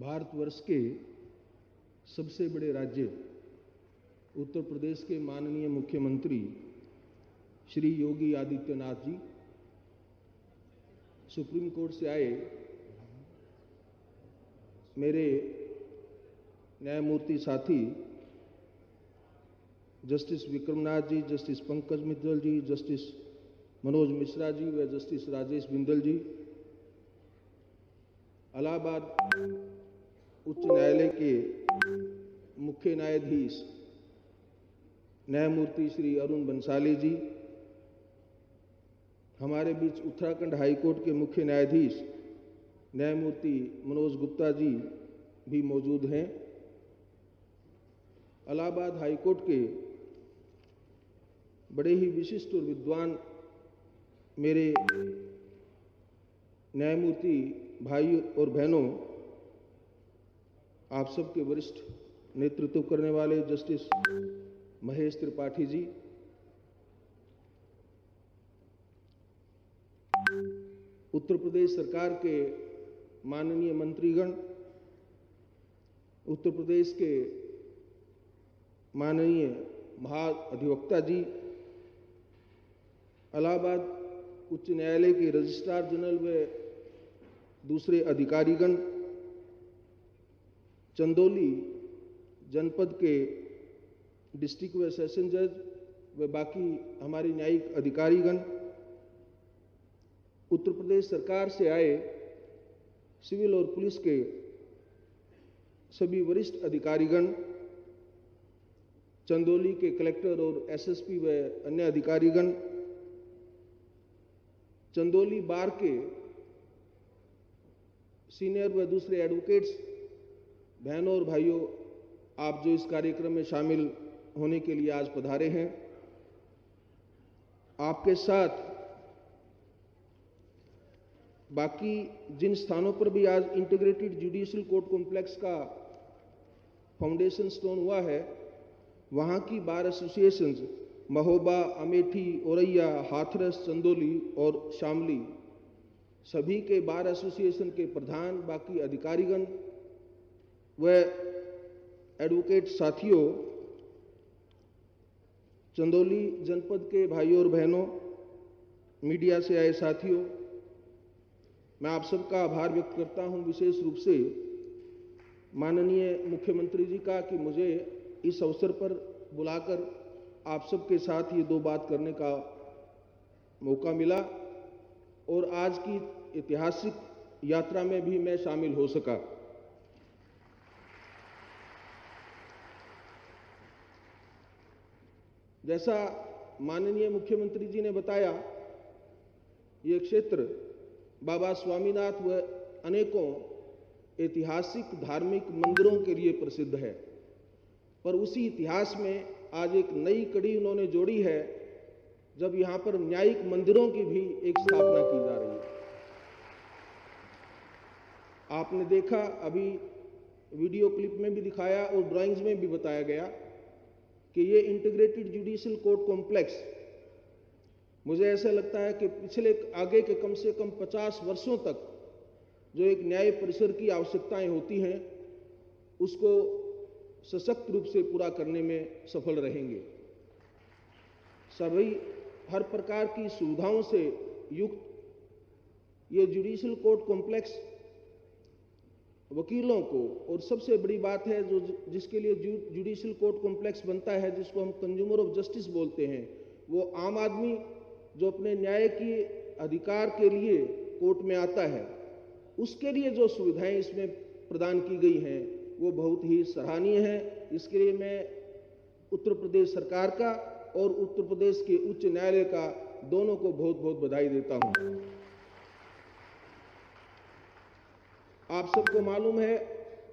भारतवर्ष के सबसे बड़े राज्य उत्तर प्रदेश के माननीय मुख्यमंत्री श्री योगी आदित्यनाथ जी सुप्रीम कोर्ट से आए मेरे न्यायमूर्ति साथी जस्टिस विक्रमनाथ जी, जस्टिस पंकज मित्तल जी, जस्टिस मनोज मिश्रा जी व जस्टिस राजेश बिंदल जी, इलाहाबाद उच्च न्यायालय के मुख्य न्यायाधीश न्यायमूर्ति श्री अरुण बंसाली जी, हमारे बीच उत्तराखंड हाईकोर्ट के मुख्य न्यायाधीश न्यायमूर्ति मनोज गुप्ता जी भी मौजूद हैं। इलाहाबाद हाईकोर्ट के बड़े ही विशिष्ट और विद्वान मेरे न्यायमूर्ति भाई और बहनों, आप सबके वरिष्ठ नेतृत्व करने वाले जस्टिस महेश त्रिपाठी जी, उत्तर प्रदेश सरकार के माननीय मंत्रीगण, उत्तर प्रदेश के माननीय महाधिवक्ता जी, इलाहाबाद उच्च न्यायालय के रजिस्ट्रार जनरल व दूसरे अधिकारीगण, चंदौली जनपद के डिस्ट्रिक्ट व सेशन जज व बाकी हमारे न्यायिक अधिकारीगण, उत्तर प्रदेश सरकार से आए सिविल और पुलिस के सभी वरिष्ठ अधिकारीगण, चंदौली के कलेक्टर और एसएसपी व अन्य अधिकारीगण, चंदौली बार के सीनियर व दूसरे एडवोकेट्स, बहनों और भाइयों, आप जो इस कार्यक्रम में शामिल होने के लिए आज पधारे हैं, आपके साथ बाकी जिन स्थानों पर भी आज इंटीग्रेटेड जुडिशियल कोर्ट कॉम्प्लेक्स का फाउंडेशन स्टोन हुआ है, वहां की बार एसोसिएशंस महोबा, अमेठी, औरैया, हाथरस, चंदौली और शामली, सभी के बार एसोसिएशन के प्रधान, बाकी अधिकारीगण व एडवोकेट साथियों, चंदौली जनपद के भाइयों और बहनों, मीडिया से आए साथियों, मैं आप सबका आभार व्यक्त करता हूं, विशेष रूप से माननीय मुख्यमंत्री जी का कि मुझे इस अवसर पर बुलाकर आप सबके साथ ये दो बात करने का मौका मिला और आज की ऐतिहासिक यात्रा में भी मैं शामिल हो सका। जैसा माननीय मुख्यमंत्री जी ने बताया, ये क्षेत्र बाबा स्वामीनाथ व अनेकों ऐतिहासिक धार्मिक मंदिरों के लिए प्रसिद्ध है, पर उसी इतिहास में आज एक नई कड़ी उन्होंने जोड़ी है जब यहां पर न्यायिक मंदिरों की भी एक स्थापना की जा रही है। आपने देखा, अभी वीडियो क्लिप में भी दिखाया और ड्राइंग्स में भी बताया गया कि ये इंटीग्रेटेड जुडिशियल कोर्ट कॉम्प्लेक्स, मुझे ऐसा लगता है कि पिछले आगे के कम से कम 50 वर्षों तक जो एक न्याय परिसर की आवश्यकताएं होती हैं, उसको सशक्त रूप से पूरा करने में सफल रहेंगे। सभी हर प्रकार की सुविधाओं से युक्त ये जुडिशियल कोर्ट कॉम्प्लेक्स वकीलों को, और सबसे बड़ी बात है जो जिसके लिए जुडिशियल कोर्ट कॉम्प्लेक्स बनता है, जिसको हम कंज्यूमर ऑफ जस्टिस बोलते हैं, वो आम आदमी जो अपने न्याय के अधिकार के लिए कोर्ट में आता है, उसके लिए जो सुविधाएं इसमें प्रदान की गई हैं वो बहुत ही सराहनीय है। इसके लिए मैं उत्तर प्रदेश सरकार का और उत्तर प्रदेश के उच्च न्यायालय का दोनों को बहुत बहुत बधाई देता हूं। आप सबको मालूम है,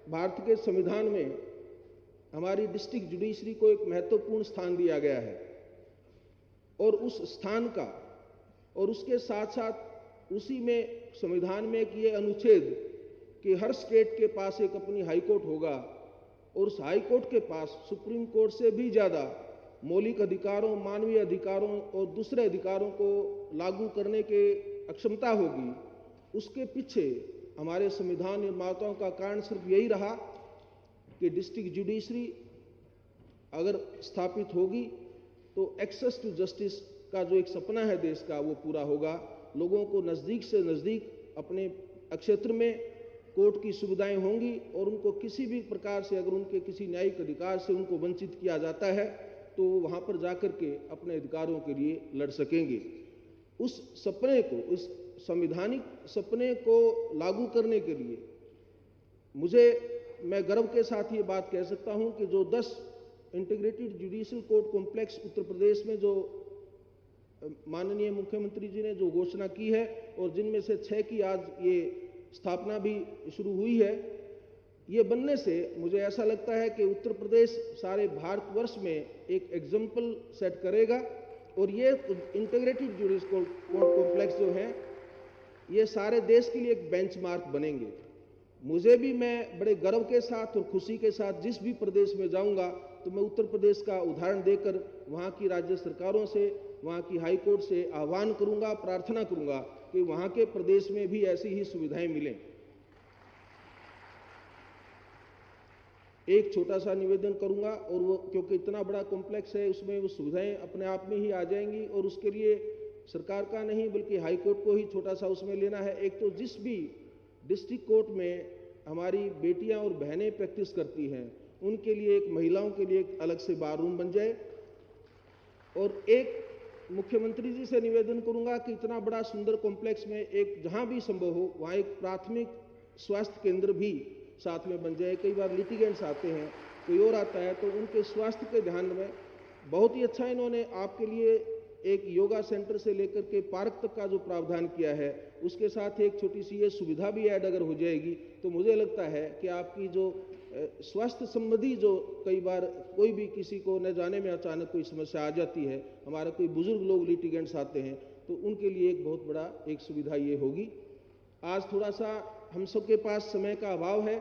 भारत के संविधान में हमारी डिस्ट्रिक्ट जुडिशरी को एक महत्वपूर्ण स्थान दिया गया है और उस स्थान का और उसके साथ साथ उसी में संविधान में एक ये अनुच्छेद कि हर स्टेट के पास एक अपनी हाई कोर्ट होगा और उस हाई कोर्ट के पास सुप्रीम कोर्ट से भी ज़्यादा मौलिक अधिकारों, मानवीय अधिकारों और दूसरे अधिकारों को लागू करने के अक्षमता होगी। उसके पीछे हमारे संविधान निर्माताओं का कारण सिर्फ यही रहा कि डिस्ट्रिक्ट जुडिशरी अगर स्थापित होगी तो एक्सेस टू जस्टिस का जो एक सपना है देश का वो पूरा होगा। लोगों को नज़दीक से नज़दीक अपने क्षेत्र में कोर्ट की सुविधाएं होंगी और उनको किसी भी प्रकार से अगर उनके किसी न्यायिक अधिकार से उनको वंचित किया जाता है तो वहां पर जाकर के अपने अधिकारों के लिए लड़ सकेंगे। उस सपने को, उस संवैधानिक सपने को लागू करने के लिए मैं गर्व के साथ ये बात कह सकता हूं कि जो 10 integrated judicial court complex Uttar Pradesh में जो माननीय मुख्यमंत्री जी ने जो घोषणा की है और जिनमें से 6 की आज ये स्थापना भी शुरू हुई है, ये बनने से मुझे ऐसा लगता है कि उत्तर प्रदेश सारे भारतवर्ष में एक एग्जाम्पल सेट करेगा और ये इंटीग्रेटेड जुडिशियल कोर्ट कॉम्प्लेक्स जो हैं ये सारे देश के लिए एक बेंचमार्क बनेंगे। मुझे भी, मैं बड़े गर्व के साथ और खुशी के साथ जिस भी प्रदेश में जाऊंगा तो मैं उत्तर प्रदेश का उदाहरण देकर वहां की राज्य सरकारों से, वहां की हाई कोर्ट से आह्वान करूंगा, प्रार्थना करूंगा कि वहां के प्रदेश में भी ऐसी ही सुविधाएं मिलें। एक छोटा सा निवेदन करूंगा और वो क्योंकि इतना बड़ा कॉम्प्लेक्स है उसमें वो सुविधाएं अपने आप में ही आ जाएंगी और उसके लिए सरकार का नहीं बल्कि हाई कोर्ट को ही छोटा सा उसमें लेना है। एक तो जिस भी डिस्ट्रिक्ट कोर्ट में हमारी बेटियां और बहनें प्रैक्टिस करती हैं उनके लिए एक, महिलाओं के लिए एक अलग से बार रूम बन जाए। और एक मुख्यमंत्री जी से निवेदन करूंगा कि इतना बड़ा सुंदर कॉम्प्लेक्स में एक जहां भी संभव हो वहां एक प्राथमिक स्वास्थ्य केंद्र भी साथ में बन जाए। कई बार लिटिगेंट्स आते हैं, कोई और आता है, तो उनके स्वास्थ्य के ध्यान में बहुत ही अच्छा इन्होंने आपके लिए एक योगा सेंटर से लेकर के पार्क तक का जो प्रावधान किया है उसके साथ एक छोटी सी ये सुविधा भी ऐड अगर हो जाएगी तो मुझे लगता है कि आपकी जो स्वास्थ्य संबंधी जो कई बार कोई भी किसी को न जाने में अचानक कोई समस्या आ जाती है, हमारे कोई बुजुर्ग लोग लिटिगेंट्स आते हैं तो उनके लिए एक बहुत बड़ा एक सुविधा ये होगी। आज थोड़ा सा हम सबके पास समय का अभाव है,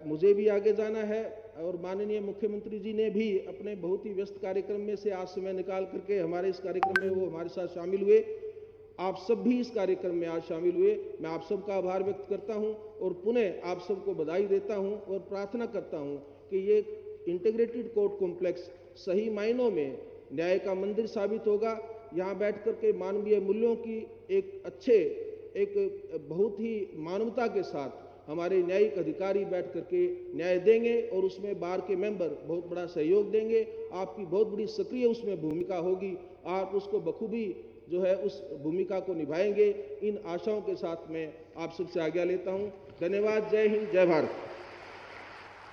मुझे भी आगे जाना है और माननीय मुख्यमंत्री जी ने भी अपने बहुत ही व्यस्त कार्यक्रम में से आज समय निकाल करके हमारे इस कार्यक्रम में वो हमारे साथ शामिल हुए। आप सब भी इस कार्यक्रम में आज शामिल हुए, मैं आप सबका आभार व्यक्त करता हूं और पुनः आप सबको बधाई देता हूं और प्रार्थना करता हूं कि ये इंटीग्रेटेड कोर्ट कॉम्प्लेक्स सही मायनों में न्याय का मंदिर साबित होगा। यहाँ बैठ करके मानवीय मूल्यों की एक बहुत ही मानवता के साथ हमारे न्यायिक अधिकारी बैठ करके न्याय देंगे और उसमें बार के मेंबर बहुत बड़ा सहयोग देंगे। आपकी बहुत बड़ी सक्रिय उसमें भूमिका होगी, आप उसको बखूबी जो है उस भूमिका को निभाएंगे। इन आशाओं के साथ मैं आप सबसे आज्ञा लेता हूं। धन्यवाद। जय हिंद, जय भारत।